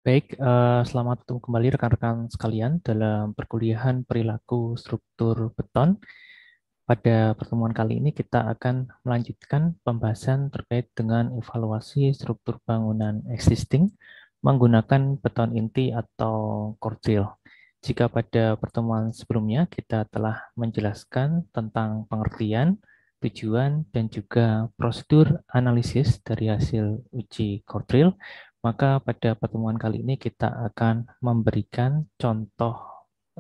Baik, selamat bertemu kembali rekan-rekan sekalian dalam perkuliahan perilaku struktur beton. Pada pertemuan kali ini kita akan melanjutkan pembahasan terkait dengan evaluasi struktur bangunan existing menggunakan beton inti atau core drill. Jika pada pertemuan sebelumnya kita telah menjelaskan tentang pengertian, tujuan, dan juga prosedur analisis dari hasil uji core drill, maka pada pertemuan kali ini kita akan memberikan contoh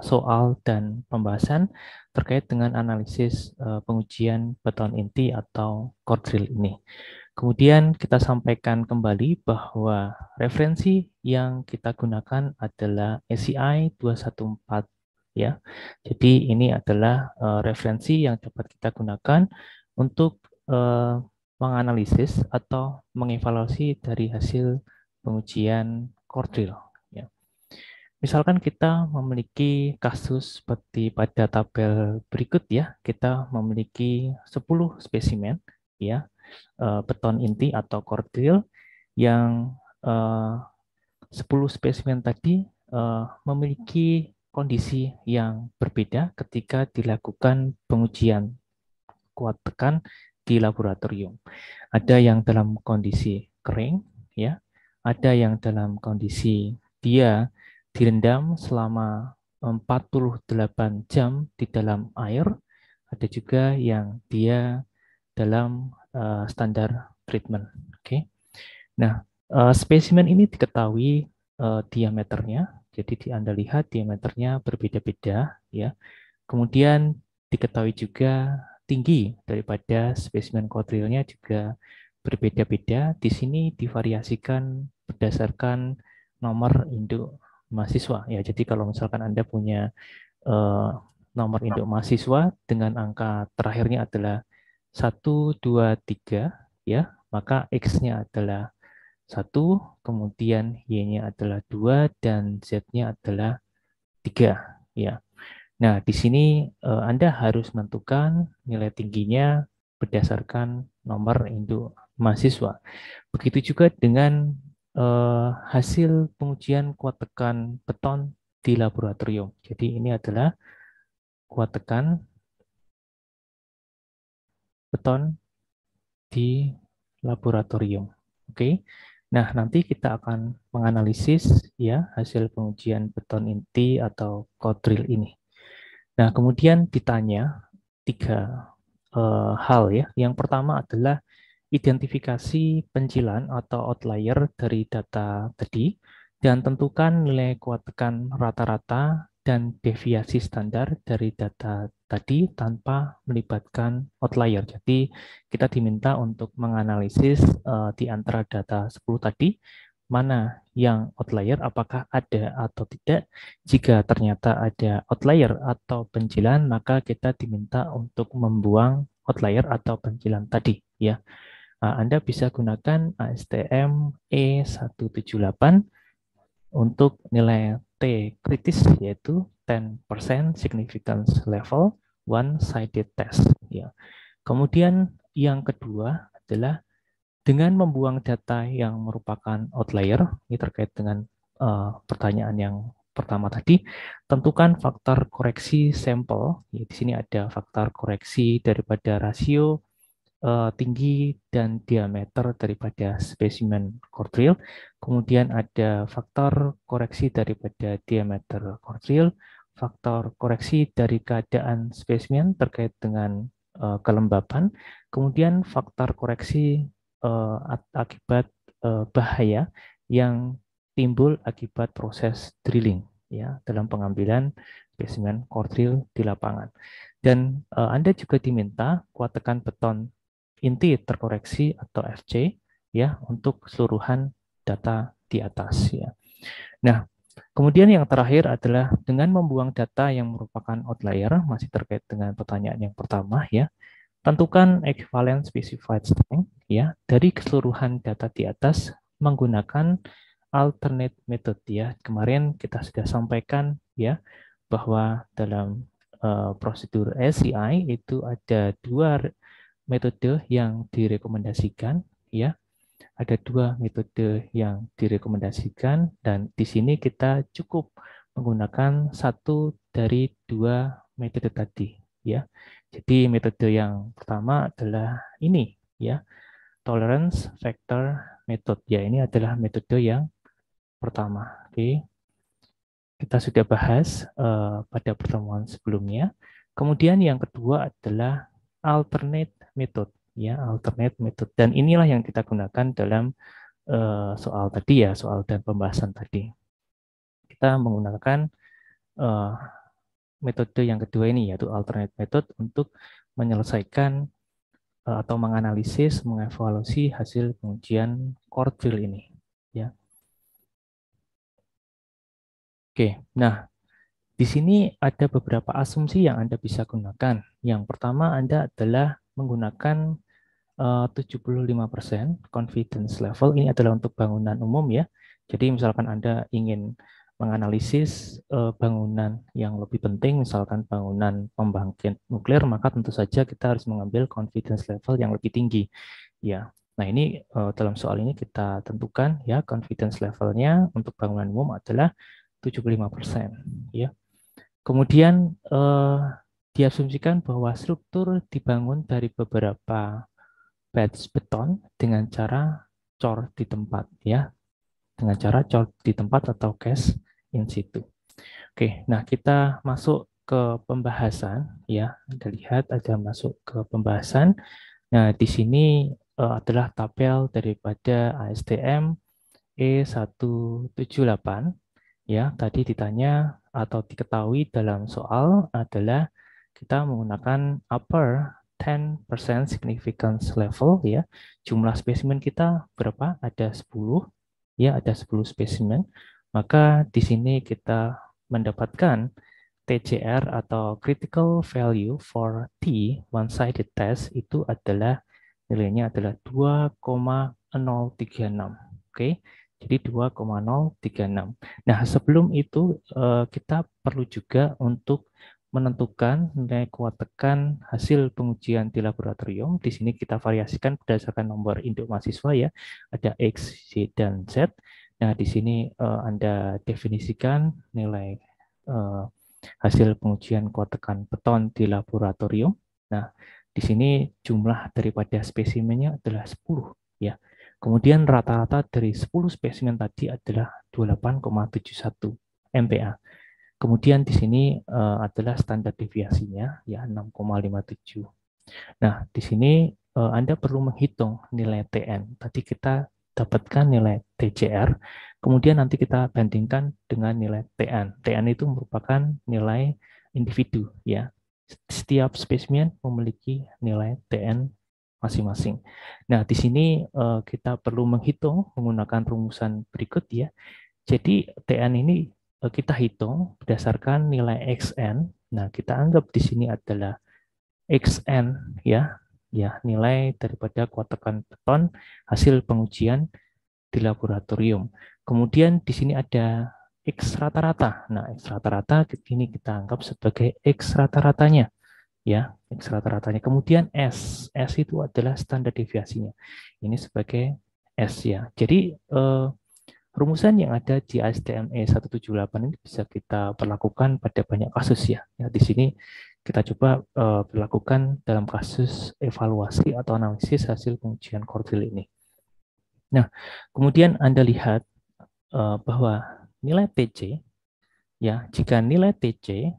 soal dan pembahasan terkait dengan analisis pengujian beton inti atau core drill ini. Kemudian kita sampaikan kembali bahwa referensi yang kita gunakan adalah ACI 214 ya. Jadi ini adalah referensi yang dapat kita gunakan untuk menganalisis atau mengevaluasi dari hasil pengujian core drill ya. Misalkan kita memiliki kasus seperti pada tabel berikut ya, kita memiliki 10 spesimen ya, beton inti atau core drill yang 10 spesimen tadi memiliki kondisi yang berbeda ketika dilakukan pengujian kuat tekan di laboratorium. Ada yang dalam kondisi kering ya, ada yang dalam kondisi dia direndam selama 48 jam di dalam air, ada juga yang dia dalam standar treatment. Oke. Nah, spesimen ini diketahui diameternya, jadi Anda lihat diameternya berbeda-beda ya. Kemudian diketahui juga tinggi daripada spesimen kodrilnya juga berbeda-beda. Di sini divariasikan berdasarkan nomor induk mahasiswa ya. Jadi kalau misalkan Anda punya nomor induk mahasiswa dengan angka terakhirnya adalah 1, 2, 3 ya, maka X-nya adalah 1, kemudian Y-nya adalah 2 dan Z-nya adalah 3 ya. Nah, di sini Anda harus menentukan nilai tingginya berdasarkan nomor induk mahasiswa. Begitu juga dengan hasil pengujian kuat tekan beton di laboratorium. Jadi ini adalah kuat tekan beton di laboratorium. Oke. Nah, nanti kita akan menganalisis ya hasil pengujian beton inti atau core drill ini. Nah, kemudian ditanya tiga hal ya. Yang pertama adalah identifikasi pencilan atau outlier dari data tadi dan tentukan nilai kuat tekan rata-rata dan deviasi standar dari data tadi tanpa melibatkan outlier. Jadi kita diminta untuk menganalisis di antara data 10 tadi mana yang outlier, apakah ada atau tidak. Jika ternyata ada outlier atau pencilan, maka kita diminta untuk membuang outlier atau pencilan tadi ya. Anda bisa gunakan ASTM E178 untuk nilai T kritis yaitu 10% significance level one-sided test ya. Kemudian yang kedua adalah dengan membuang data yang merupakan outlier, ini terkait dengan pertanyaan yang pertama tadi, tentukan faktor koreksi sampel. Ya, di sini ada faktor koreksi daripada rasio tinggi dan diameter daripada spesimen core drill. Kemudian ada faktor koreksi daripada diameter core drill, faktor koreksi dari keadaan spesimen terkait dengan kelembapan, kemudian faktor koreksi akibat bahaya yang timbul akibat proses drilling ya dalam pengambilan spesimen core drill di lapangan. Dan Anda juga diminta kuat tekan beton inti terkoreksi atau FC ya untuk keseluruhan data di atas ya. Nah, kemudian yang terakhir adalah dengan membuang data yang merupakan outlier, masih terkait dengan pertanyaan yang pertama ya. Tentukan equivalent specified strength ya dari keseluruhan data di atas menggunakan alternate method ya. Kemarin kita sudah sampaikan ya bahwa dalam prosedur SCI itu ada dua metode yang direkomendasikan ya. Ada dua metode yang direkomendasikan dan di sini kita cukup menggunakan satu dari dua metode tadi ya. Jadi metode yang pertama adalah ini ya, tolerance factor method. Ya, ini adalah metode yang pertama. Oke. Kita sudah bahas pada pertemuan sebelumnya. Kemudian yang kedua adalah alternate method ya, alternate method. Dan inilah yang kita gunakan dalam soal tadi ya, soal dan pembahasan tadi. Kita menggunakan metode yang kedua ini, yaitu alternate method, untuk menyelesaikan atau menganalisis, mengevaluasi hasil pengujian Cordfield ini. Ya. Oke, nah di sini ada beberapa asumsi yang Anda bisa gunakan. Yang pertama, Anda adalah menggunakan 75% confidence level. Ini adalah untuk bangunan umum ya. Jadi misalkan Anda ingin menganalisis bangunan yang lebih penting, misalkan bangunan pembangkit nuklir, maka tentu saja kita harus mengambil confidence level yang lebih tinggi. Ya. Nah, ini dalam soal ini kita tentukan ya, confidence levelnya untuk bangunan umum adalah 75%. Ya. Kemudian diasumsikan bahwa struktur dibangun dari beberapa batch beton dengan cara cor di tempat ya, dengan cara cor di tempat atau cast in situ. Oke, nah kita masuk ke pembahasan ya. Anda lihat ada masuk ke pembahasan. Nah, di sini adalah tabel daripada ASTM E178 ya. Tadi ditanya atau diketahui dalam soal adalah kita menggunakan upper 10% significance level ya. Jumlah spesimen kita berapa? Ada 10 ya, ada 10 spesimen. Maka di sini kita mendapatkan TCR atau critical value for T one-sided test itu adalah nilainya adalah 2,036. Oke. Jadi 2,036. Nah, sebelum itu kita perlu juga untuk menentukan nilai kuat tekan hasil pengujian di laboratorium. Di sini kita variasikan berdasarkan nomor induk mahasiswa ya. Ada X, Y, dan Z. Nah, di sini Anda definisikan nilai hasil pengujian kuat tekan beton di laboratorium. Nah, di sini jumlah daripada spesimennya adalah 10 ya. Kemudian rata-rata dari 10 spesimen tadi adalah 28,71 MPa. Kemudian di sini adalah standar deviasinya ya 6,57. Nah, di sini Anda perlu menghitung nilai TN. Tadi kita dapatkan nilai TCR, kemudian nanti kita bandingkan dengan nilai TN. TN itu merupakan nilai individu ya. Setiap spesimen memiliki nilai TN masing-masing. Nah, di sini kita perlu menghitung menggunakan rumusan berikut ya. Jadi TN ini kita hitung berdasarkan nilai XN. Nah, kita anggap di sini adalah XN ya, nilai daripada kuat tekan beton hasil pengujian di laboratorium. Kemudian di sini ada X rata-rata. Nah, X rata-rata ini kita anggap sebagai X rata-ratanya ya, X rata-ratanya. Kemudian S itu adalah standar deviasinya. Ini sebagai S ya. Jadi rumusan yang ada di ASTM E178 ini bisa kita perlakukan pada banyak kasus ya. Ya, di sini kita coba berlakukan dalam kasus evaluasi atau analisis hasil pengujian Cordfield ini. Nah, kemudian Anda lihat bahwa nilai TC ya, jika nilai TC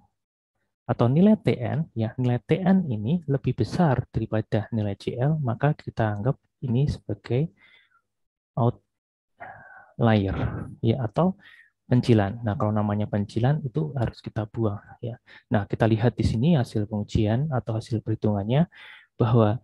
atau nilai TN ya, nilai TN ini lebih besar daripada nilai CL, maka kita anggap ini sebagai outlier ya, atau pencilan. Nah, kalau namanya pencilan itu harus kita buang ya. Nah, kita lihat di sini hasil pengujian atau hasil perhitungannya bahwa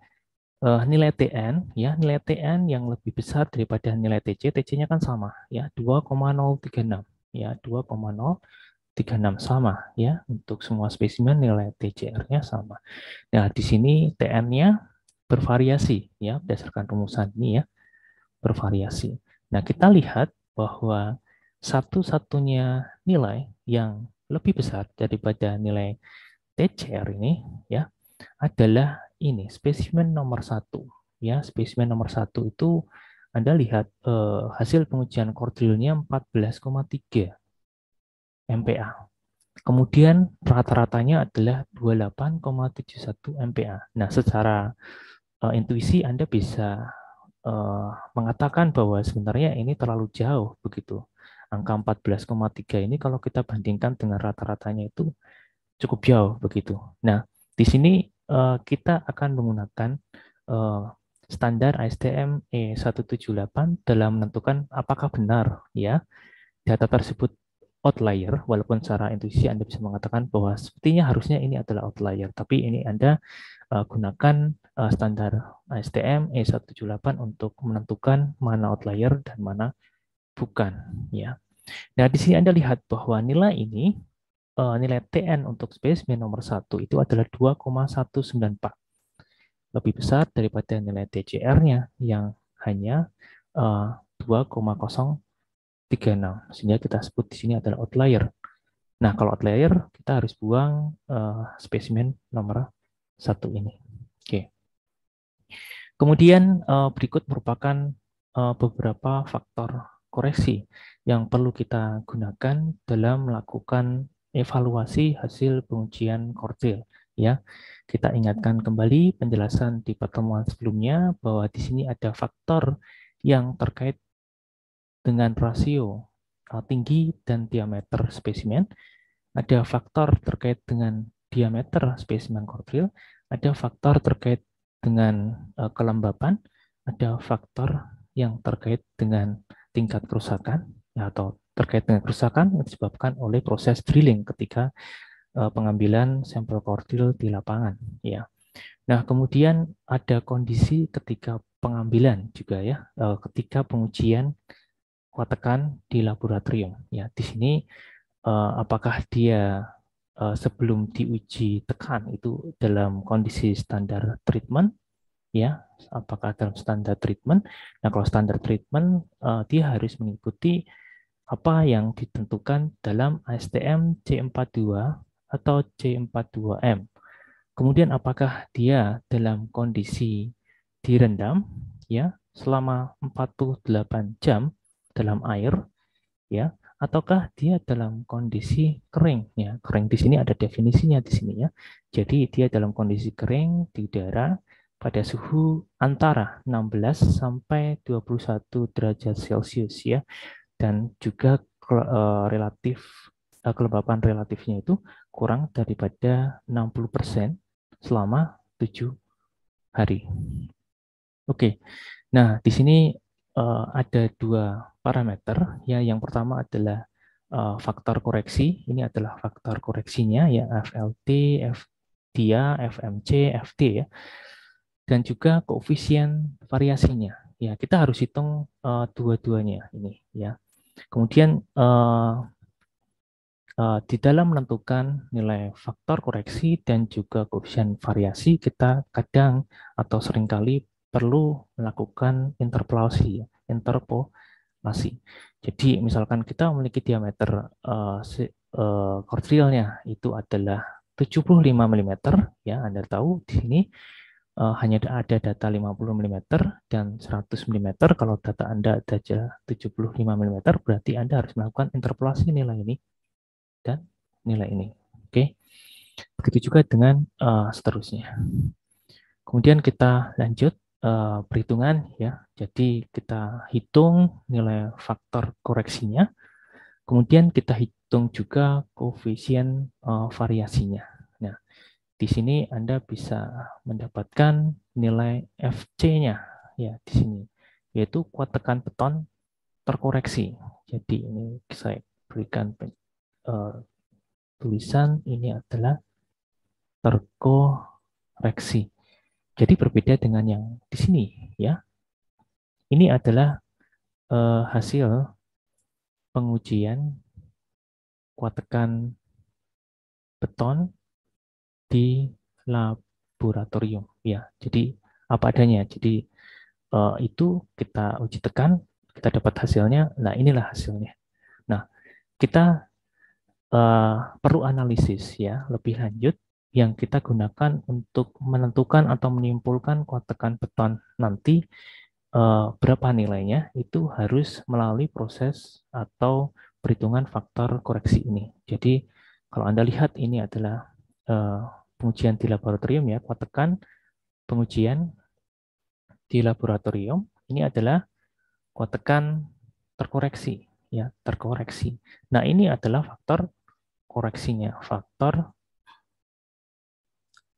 nilai TN ya, nilai TN yang lebih besar daripada nilai TC, TC-nya kan sama ya, 2,036 ya, 2,036 sama ya, untuk semua spesimen nilai TCR-nya sama. Nah, di sini TN-nya bervariasi ya, berdasarkan rumusan ini ya, bervariasi. Nah, kita lihat bahwa satu-satunya nilai yang lebih besar daripada nilai TCR ini ya adalah ini spesimen nomor 1 ya. Spesimen nomor 1 itu Anda lihat hasil pengujian core drill-nya 14,3 MPa. Kemudian rata-ratanya adalah 28,71 MPa. Nah, secara intuisi Anda bisa mengatakan bahwa sebenarnya ini terlalu jauh begitu. Angka 14,3 ini kalau kita bandingkan dengan rata-ratanya itu cukup jauh begitu. Nah, di sini kita akan menggunakan standar ASTM E178 dalam menentukan apakah benar ya data tersebut outlier, walaupun secara intuisi Anda bisa mengatakan bahwa sepertinya harusnya ini adalah outlier, tapi ini Anda gunakan standar ASTM E178 untuk menentukan mana outlier dan mana bukan ya. Nah, di sini Anda lihat bahwa nilai ini nilai TN untuk spesimen nomor 1 itu adalah 2,194. Lebih besar daripada nilai TCR-nya yang hanya 2,036. Sehingga kita sebut di sini adalah outlier. Nah, kalau outlier kita harus buang spesimen nomor 1 ini. Oke. Kemudian berikut merupakan beberapa faktor koreksi yang perlu kita gunakan dalam melakukan evaluasi hasil pengujian core drill. Ya, kita ingatkan kembali penjelasan di pertemuan sebelumnya bahwa di sini ada faktor yang terkait dengan rasio tinggi dan diameter spesimen, ada faktor terkait dengan diameter spesimen core drill, ada faktor terkait dengan kelembapan, ada faktor yang terkait dengan tingkat kerusakan atau terkait dengan kerusakan yang disebabkan oleh proses drilling ketika pengambilan sampel core drill di lapangan ya. Nah, kemudian ada kondisi ketika pengambilan juga ya, ketika pengujian kuat tekan di laboratorium ya. Di sini apakah dia sebelum diuji tekan itu dalam kondisi standar treatment ya, apakah dalam standar treatment. Nah, kalau standar treatment dia harus mengikuti apa yang ditentukan dalam ASTM C42 atau C42M. Kemudian apakah dia dalam kondisi direndam ya selama 48 jam dalam air ya, ataukah dia dalam kondisi kering ya. Kering di sini ada definisinya di sini ya. Jadi dia dalam kondisi kering di udara pada suhu antara 16 sampai 21 derajat Celcius ya, dan juga kelembapan relatifnya itu kurang daripada 60% selama 7 hari. Oke. Nah, di sini ada dua parameter ya. Yang pertama adalah faktor koreksi. Ini adalah faktor koreksinya ya, FLT, FDIA, FMC, FD ya. Dan juga koefisien variasinya. Ya, kita harus hitung dua-duanya ini ya. Kemudian di dalam menentukan nilai faktor koreksi dan juga koefisien variasi, kita kadang atau seringkali perlu melakukan interpolasi, interpolasi. Jadi misalkan kita memiliki diameter core drill-nya itu adalah 75 mm ya, Anda tahu di sini hanya ada data 50 mm dan 100 mm. Kalau data Anda ada 75 mm berarti Anda harus melakukan interpolasi nilai ini dan nilai ini. Oke. Begitu juga dengan seterusnya. Kemudian kita lanjut perhitungan ya. Jadi kita hitung nilai faktor koreksinya. Kemudian kita hitung juga koefisien variasinya. Nah, di sini Anda bisa mendapatkan nilai FC-nya ya di sini, yaitu kuat tekan beton terkoreksi. Jadi ini saya berikan tulisan ini adalah terkoreksi. Jadi berbeda dengan yang di sini ya. Ini adalah hasil pengujian kuat tekan beton di laboratorium ya. Jadi apa adanya. Jadi itu kita uji tekan, kita dapat hasilnya. Nah, inilah hasilnya. Nah, kita perlu analisis ya lebih lanjut yang kita gunakan untuk menentukan atau menyimpulkan kuat tekan beton nanti berapa nilainya, itu harus melalui proses atau perhitungan faktor koreksi ini. Jadi kalau Anda lihat ini adalah pengujian di laboratorium ya, kuat tekan pengujian di laboratorium ini adalah kuat tekan terkoreksi ya, terkoreksi. Nah, ini adalah faktor koreksinya, faktor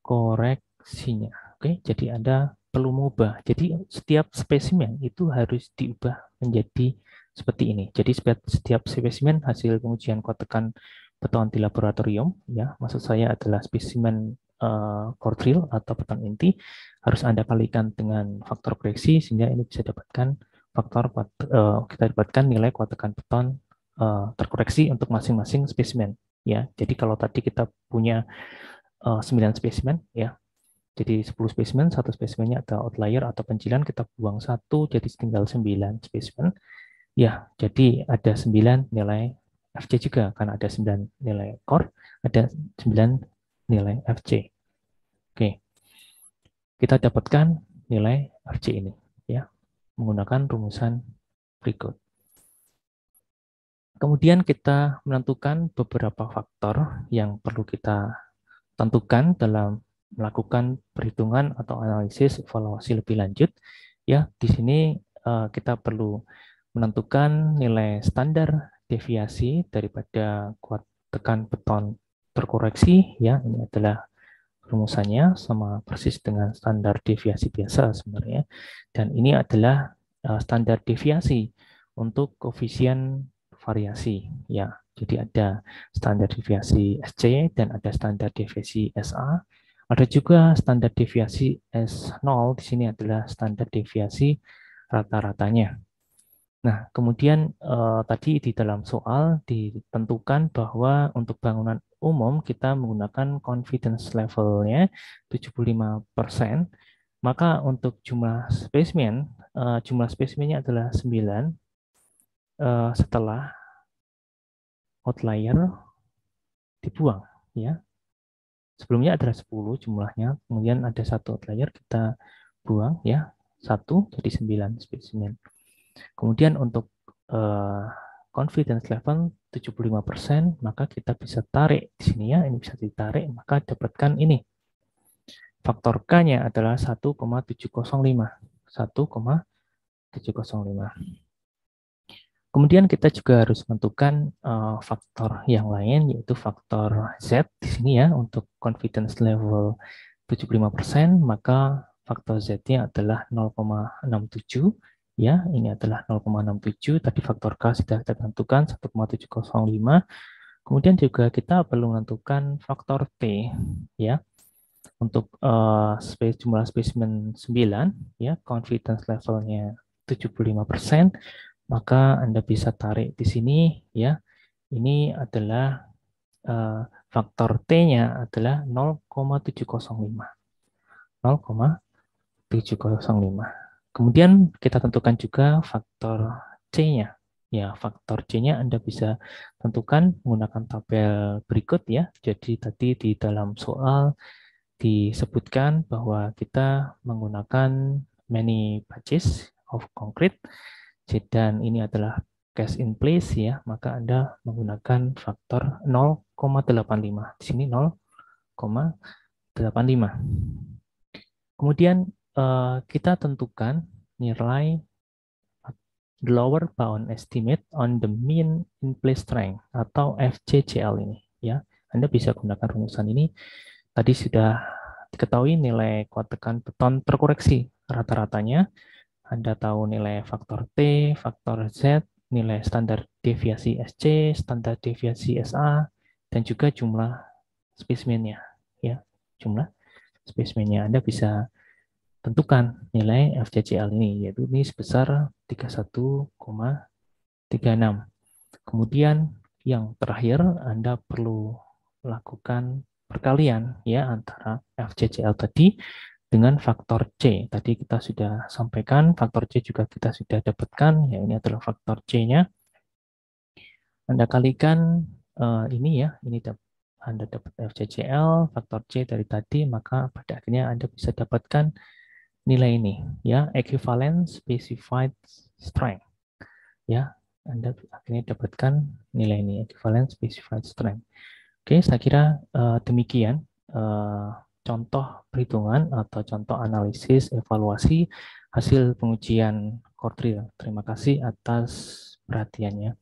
koreksinya. Oke, jadi Anda perlu mengubah. Jadi setiap spesimen itu harus diubah menjadi seperti ini. Jadi setiap spesimen hasil pengujian kuat tekan beton di laboratorium, ya, maksud saya adalah spesimen core drill atau beton inti, harus Anda kalikan dengan faktor koreksi sehingga ini bisa dapatkan kita dapatkan nilai kuat tekan beton terkoreksi untuk masing-masing spesimen. Ya, jadi kalau tadi kita punya 9 spesimen ya. Jadi 10 spesimen, satu spesimennya ada outlier atau pencilan, kita buang satu, jadi tinggal 9 spesimen. Ya, jadi ada 9 nilai FC juga, karena ada 9 nilai core, ada 9 nilai FC. Oke, kita dapatkan nilai FC ini ya, menggunakan rumusan berikut. Kemudian kita menentukan beberapa faktor yang perlu kita tentukan dalam melakukan perhitungan atau analisis evaluasi lebih lanjut. Ya, di sini kita perlu menentukan nilai standar deviasi daripada kuat tekan beton terkoreksi. Ya, ini adalah rumusannya sama persis dengan standar deviasi biasa sebenarnya. Dan ini adalah standar deviasi untuk koefisien variasi. Ya, jadi ada standar deviasi SC dan ada standar deviasi SA. Ada juga standar deviasi S0, di sini adalah standar deviasi rata-ratanya. Nah, kemudian tadi di dalam soal ditentukan bahwa untuk bangunan umum kita menggunakan confidence level-nya 75%, maka untuk jumlah spesimennya adalah 9 setelah outlier dibuang ya. Sebelumnya ada 10 jumlahnya, kemudian ada satu outlier kita buang ya, 1 jadi 9 spesimen. Kemudian untuk confidence level 75%, maka kita bisa tarik di sini ya, ini bisa ditarik, maka dapatkan ini. Faktor K-nya adalah 1,705. 1,705. Kemudian kita juga harus menentukan faktor yang lain, yaitu faktor Z di sini ya, untuk confidence level 75%, maka faktor Z-nya adalah 0,67. Ya, ini adalah 0,67. Tadi faktor K sudah kita tentukan 1,705. Kemudian juga kita perlu menentukan faktor T ya. Untuk jumlah spesimen 9 ya, confidence levelnya 75%, maka Anda bisa tarik di sini ya. Ini adalah faktor T-nya adalah 0,705. 0,705. Kemudian kita tentukan juga faktor C-nya. Ya, faktor C-nya Anda bisa tentukan menggunakan tabel berikut ya. Jadi tadi di dalam soal disebutkan bahwa kita menggunakan many batches of concrete dan ini adalah cast in place ya, maka Anda menggunakan faktor 0,85. Di sini 0,85. Kemudian kita tentukan nilai lower bound estimate on the mean in place strength atau FCCL ini ya. Anda bisa gunakan rumusan ini. Tadi sudah diketahui nilai kuat tekan beton terkoreksi rata-ratanya. Anda tahu nilai faktor T, faktor Z, nilai standar deviasi SC, standar deviasi SA, dan juga jumlah spesimennya. Ya, jumlah spesimennya Anda bisa tentukan nilai FCCL ini, yaitu ini sebesar 31,36. Kemudian yang terakhir Anda perlu lakukan perkalian ya antara FCCL tadi dengan faktor C. Tadi kita sudah sampaikan, faktor C juga kita sudah dapatkan, ya ini adalah faktor C-nya. Anda kalikan ini ya, ini Anda dapat FCCL, faktor C dari tadi, maka pada akhirnya Anda bisa dapatkan nilai ini, ya, equivalent specified strength, ya. Anda akhirnya dapatkan nilai ini, equivalent specified strength. Oke, saya kira demikian contoh perhitungan atau contoh analisis evaluasi hasil pengujian core drill. Terima kasih atas perhatiannya.